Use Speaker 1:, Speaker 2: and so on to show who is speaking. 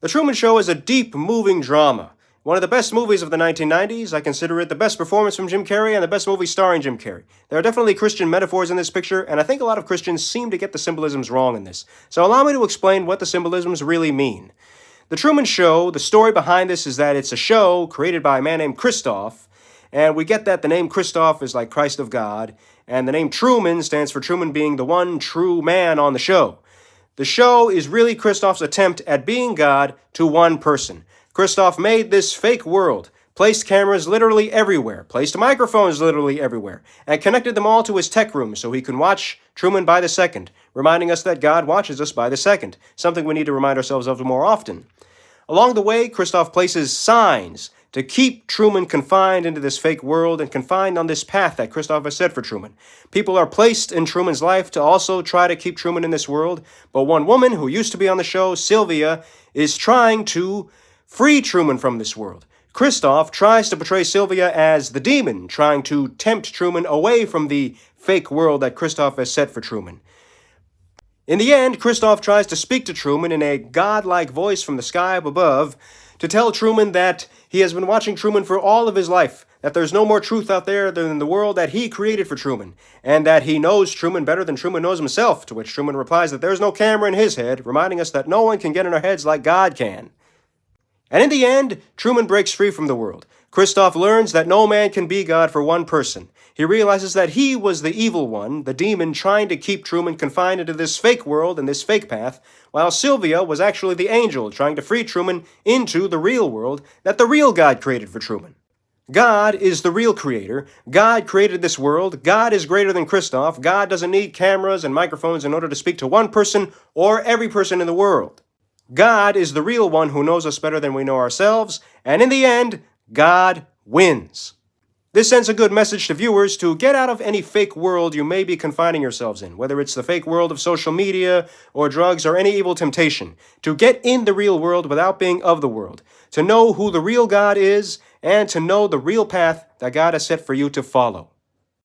Speaker 1: The Truman Show is a deep, moving drama. One of the best movies of the 1990s. I consider it the best performance from Jim Carrey and the best movie starring Jim Carrey. There are definitely Christian metaphors in this picture, and I think a lot of Christians seem to get the symbolisms wrong in this. So allow me to explain what the symbolisms really mean. The Truman Show, the story behind this is that it's a show created by a man named Kristoff, and we get that the name Kristoff is like Christ of God, and the name Truman stands for Truman being the one true man on the show. The show is really Kristoff's attempt at being God to one person. Kristoff made this fake world, placed cameras literally everywhere, placed microphones literally everywhere, and connected them all to his tech room so he can watch Truman by the second, reminding us that God watches us by the second, something we need to remind ourselves of more often. Along the way, Kristoff places signs to keep Truman confined into this fake world and confined on this path that Kristoff has set for Truman. People are placed in Truman's life to also try to keep Truman in this world, but one woman who used to be on the show, Sylvia, is trying to free Truman from this world. Kristoff tries to portray Sylvia as the demon, trying to tempt Truman away from the fake world that Kristoff has set for Truman. In the end, Kristoff tries to speak to Truman in a godlike voice from the sky up above to tell Truman that he has been watching Truman for all of his life, that there's no more truth out there than the world that he created for Truman, and that he knows Truman better than Truman knows himself, to which Truman replies that there's no camera in his head, reminding us that no one can get in our heads like God can. And in the end, Truman breaks free from the world. Kristoff learns that no man can be God for one person. He realizes that he was the evil one, the demon, trying to keep Truman confined into this fake world and this fake path, while Sylvia was actually the angel trying to free Truman into the real world that the real God created for Truman. God is the real creator. God created this world. God is greater than Kristoff. God doesn't need cameras and microphones in order to speak to one person or every person in the world. God is the real one who knows us better than we know ourselves, and in the end, God wins. This sends a good message to viewers to get out of any fake world you may be confining yourselves in, whether it's the fake world of social media or drugs or any evil temptation, to get in the real world without being of the world, to know who the real God is, and to know the real path that God has set for you to follow.